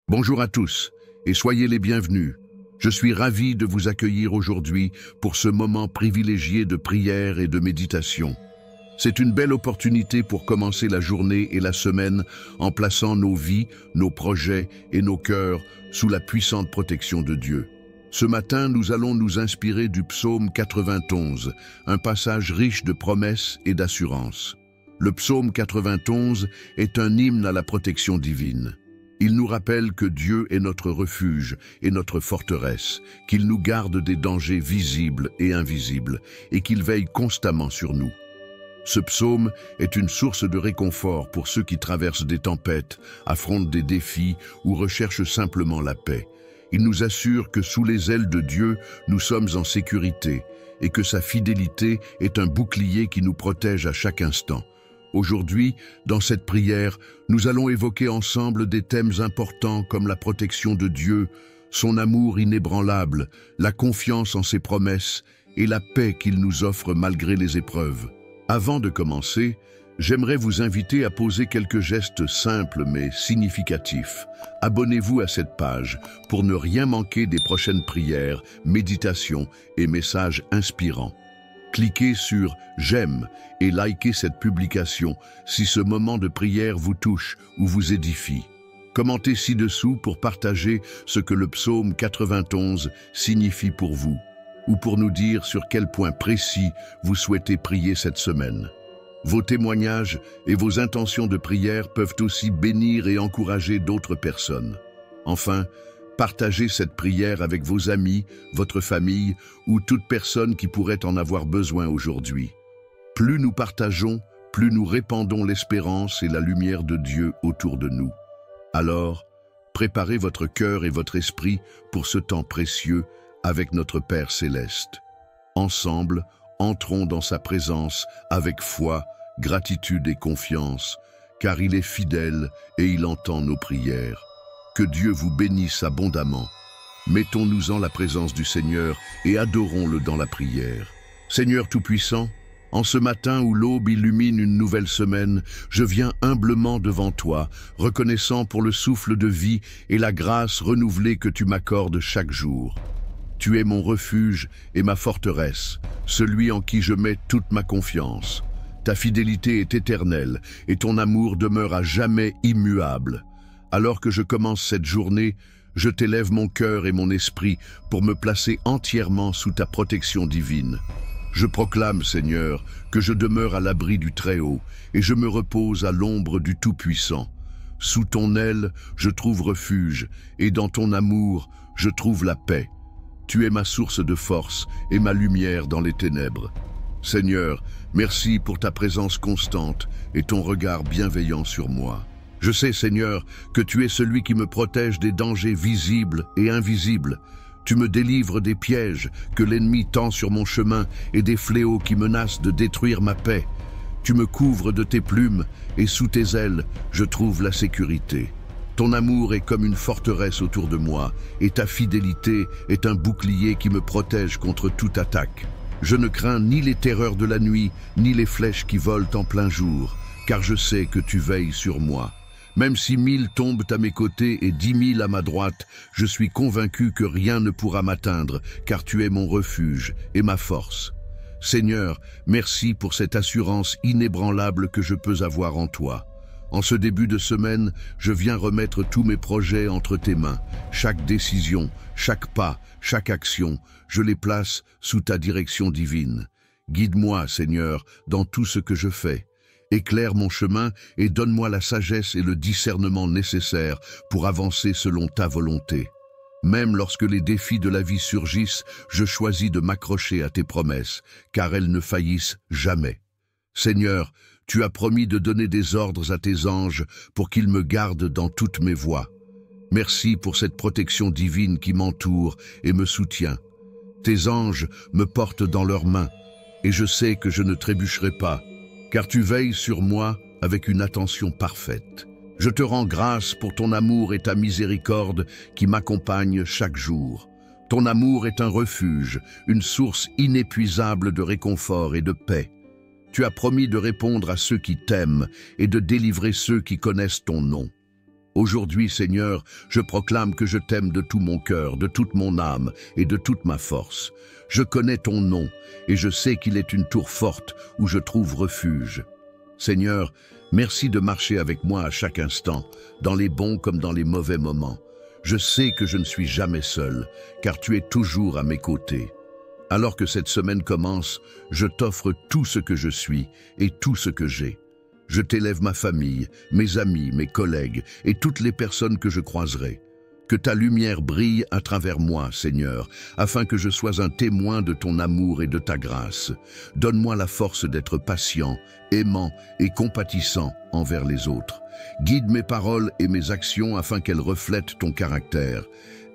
Bonjour à tous et soyez les bienvenus. Je suis ravi de vous accueillir aujourd'hui pour ce moment privilégié de prière et de méditation. C'est une belle opportunité pour commencer la journée et la semaine en plaçant nos vies, nos projets et nos cœurs sous la puissante protection de Dieu. Ce matin, nous allons nous inspirer du psaume 91, un passage riche de promesses et d'assurances. Le psaume 91 est un hymne à la protection divine. Il nous rappelle que Dieu est notre refuge et notre forteresse, qu'il nous garde des dangers visibles et invisibles, et qu'il veille constamment sur nous. Ce psaume est une source de réconfort pour ceux qui traversent des tempêtes, affrontent des défis ou recherchent simplement la paix. Il nous assure que sous les ailes de Dieu, nous sommes en sécurité, et que sa fidélité est un bouclier qui nous protège à chaque instant. Aujourd'hui, dans cette prière, nous allons évoquer ensemble des thèmes importants comme la protection de Dieu, son amour inébranlable, la confiance en ses promesses et la paix qu'il nous offre malgré les épreuves. Avant de commencer, j'aimerais vous inviter à poser quelques gestes simples mais significatifs. Abonnez-vous à cette page pour ne rien manquer des prochaines prières, méditations et messages inspirants. Cliquez sur « J'aime » et likez cette publication si ce moment de prière vous touche ou vous édifie. Commentez ci-dessous pour partager ce que le psaume 91 signifie pour vous, ou pour nous dire sur quel point précis vous souhaitez prier cette semaine. Vos témoignages et vos intentions de prière peuvent aussi bénir et encourager d'autres personnes. Enfin, partagez cette prière avec vos amis, votre famille ou toute personne qui pourrait en avoir besoin aujourd'hui. Plus nous partageons, plus nous répandons l'espérance et la lumière de Dieu autour de nous. Alors, préparez votre cœur et votre esprit pour ce temps précieux avec notre Père Céleste. Ensemble, entrons dans sa présence avec foi, gratitude et confiance, car il est fidèle et il entend nos prières. Que Dieu vous bénisse abondamment. Mettons-nous en la présence du Seigneur et adorons-le dans la prière. Seigneur Tout-Puissant, en ce matin où l'aube illumine une nouvelle semaine, je viens humblement devant toi, reconnaissant pour le souffle de vie et la grâce renouvelée que tu m'accordes chaque jour. Tu es mon refuge et ma forteresse, celui en qui je mets toute ma confiance. Ta fidélité est éternelle et ton amour demeure à jamais immuable. Alors que je commence cette journée, je t'élève mon cœur et mon esprit pour me placer entièrement sous ta protection divine. Je proclame, Seigneur, que je demeure à l'abri du Très-Haut et je me repose à l'ombre du Tout-Puissant. Sous ton aile, je trouve refuge et dans ton amour, je trouve la paix. Tu es ma source de force et ma lumière dans les ténèbres. Seigneur, merci pour ta présence constante et ton regard bienveillant sur moi. Je sais, Seigneur, que tu es celui qui me protège des dangers visibles et invisibles. Tu me délivres des pièges que l'ennemi tend sur mon chemin et des fléaux qui menacent de détruire ma paix. Tu me couvres de tes plumes et sous tes ailes, je trouve la sécurité. Ton amour est comme une forteresse autour de moi et ta fidélité est un bouclier qui me protège contre toute attaque. Je ne crains ni les terreurs de la nuit, ni les flèches qui volent en plein jour, car je sais que tu veilles sur moi. Même si 1000 tombent à mes côtés et 10 000 à ma droite, je suis convaincu que rien ne pourra m'atteindre, car tu es mon refuge et ma force. Seigneur, merci pour cette assurance inébranlable que je peux avoir en toi. En ce début de semaine, je viens remettre tous mes projets entre tes mains. Chaque décision, chaque pas, chaque action, je les place sous ta direction divine. Guide-moi, Seigneur, dans tout ce que je fais. Éclaire mon chemin et donne-moi la sagesse et le discernement nécessaires pour avancer selon ta volonté. Même lorsque les défis de la vie surgissent, je choisis de m'accrocher à tes promesses, car elles ne faillissent jamais. Seigneur, tu as promis de donner des ordres à tes anges pour qu'ils me gardent dans toutes mes voies. Merci pour cette protection divine qui m'entoure et me soutient. Tes anges me portent dans leurs mains, et je sais que je ne trébucherai pas, car tu veilles sur moi avec une attention parfaite. Je te rends grâce pour ton amour et ta miséricorde qui m'accompagnent chaque jour. Ton amour est un refuge, une source inépuisable de réconfort et de paix. Tu as promis de répondre à ceux qui t'aiment et de délivrer ceux qui connaissent ton nom. Aujourd'hui, Seigneur, je proclame que je t'aime de tout mon cœur, de toute mon âme et de toute ma force. Je connais ton nom et je sais qu'il est une tour forte où je trouve refuge. Seigneur, merci de marcher avec moi à chaque instant, dans les bons comme dans les mauvais moments. Je sais que je ne suis jamais seul, car tu es toujours à mes côtés. Alors que cette semaine commence, je t'offre tout ce que je suis et tout ce que j'ai. Je t'élève ma famille, mes amis, mes collègues et toutes les personnes que je croiserai. Que ta lumière brille à travers moi, Seigneur, afin que je sois un témoin de ton amour et de ta grâce. Donne-moi la force d'être patient, aimant et compatissant envers les autres. Guide mes paroles et mes actions afin qu'elles reflètent ton caractère.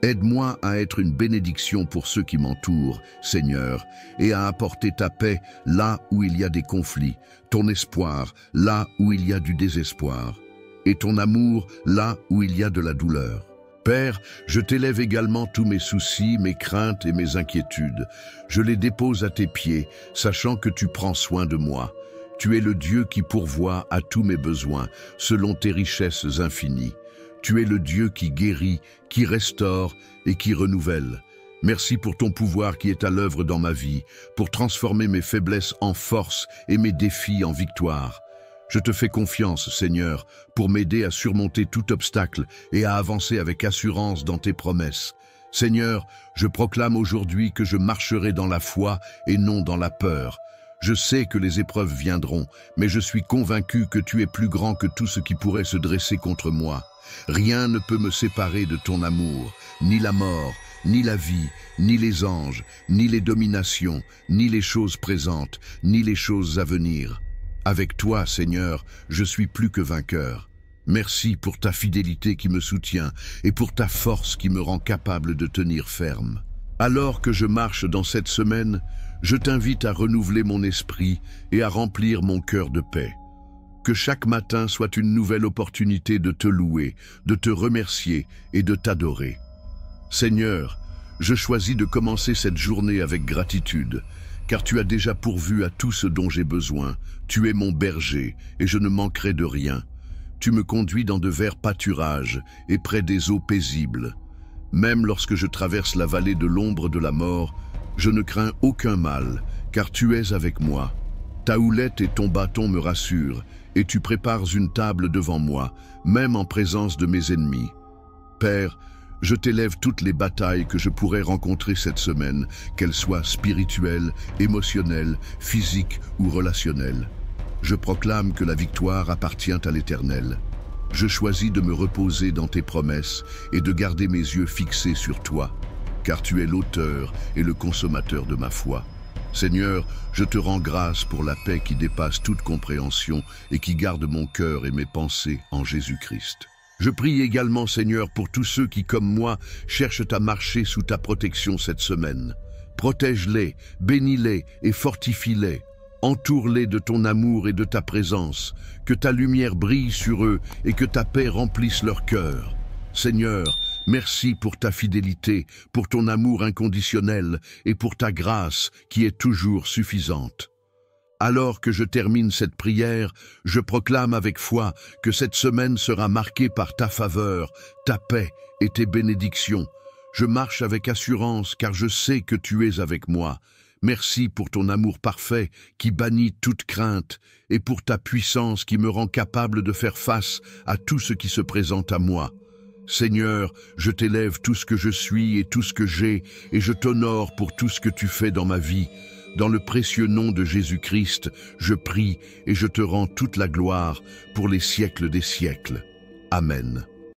Aide-moi à être une bénédiction pour ceux qui m'entourent, Seigneur, et à apporter ta paix là où il y a des conflits, ton espoir là où il y a du désespoir, et ton amour là où il y a de la douleur. Père, je t'élève également tous mes soucis, mes craintes et mes inquiétudes. Je les dépose à tes pieds, sachant que tu prends soin de moi. Tu es le Dieu qui pourvoit à tous mes besoins, selon tes richesses infinies. Tu es le Dieu qui guérit, qui restaure et qui renouvelle. Merci pour ton pouvoir qui est à l'œuvre dans ma vie, pour transformer mes faiblesses en force et mes défis en victoire. Je te fais confiance, Seigneur, pour m'aider à surmonter tout obstacle et à avancer avec assurance dans tes promesses. Seigneur, je proclame aujourd'hui que je marcherai dans la foi et non dans la peur. Je sais que les épreuves viendront, mais je suis convaincu que tu es plus grand que tout ce qui pourrait se dresser contre moi. Rien ne peut me séparer de ton amour, ni la mort, ni la vie, ni les anges, ni les dominations, ni les choses présentes, ni les choses à venir. Avec toi, Seigneur, je suis plus que vainqueur. Merci pour ta fidélité qui me soutient et pour ta force qui me rend capable de tenir ferme. Alors que je marche dans cette semaine, je t'invite à renouveler mon esprit et à remplir mon cœur de paix. Que chaque matin soit une nouvelle opportunité de te louer, de te remercier et de t'adorer. Seigneur, je choisis de commencer cette journée avec gratitude, car tu as déjà pourvu à tout ce dont j'ai besoin. Tu es mon berger et je ne manquerai de rien. Tu me conduis dans de verts pâturages et près des eaux paisibles. Même lorsque je traverse la vallée de l'ombre de la mort, je ne crains aucun mal, car tu es avec moi. Ta houlette et ton bâton me rassurent, et tu prépares une table devant moi, même en présence de mes ennemis. Père, je t'élève toutes les batailles que je pourrais rencontrer cette semaine, qu'elles soient spirituelles, émotionnelles, physiques ou relationnelles. Je proclame que la victoire appartient à l'Éternel. Je choisis de me reposer dans tes promesses et de garder mes yeux fixés sur toi, car tu es l'auteur et le consommateur de ma foi. Seigneur, je te rends grâce pour la paix qui dépasse toute compréhension et qui garde mon cœur et mes pensées en Jésus-Christ. Je prie également, Seigneur, pour tous ceux qui, comme moi, cherchent à marcher sous ta protection cette semaine. Protège-les, bénis-les et fortifie-les. Entoure-les de ton amour et de ta présence. Que ta lumière brille sur eux et que ta paix remplisse leur cœur. Seigneur, merci pour ta fidélité, pour ton amour inconditionnel et pour ta grâce qui est toujours suffisante. Alors que je termine cette prière, je proclame avec foi que cette semaine sera marquée par ta faveur, ta paix et tes bénédictions. Je marche avec assurance car je sais que tu es avec moi. Merci pour ton amour parfait qui bannit toute crainte et pour ta puissance qui me rend capable de faire face à tout ce qui se présente à moi. Seigneur, je t'élève tout ce que je suis et tout ce que j'ai, et je t'honore pour tout ce que tu fais dans ma vie. Dans le précieux nom de Jésus-Christ, je prie et je te rends toute la gloire pour les siècles des siècles. Amen.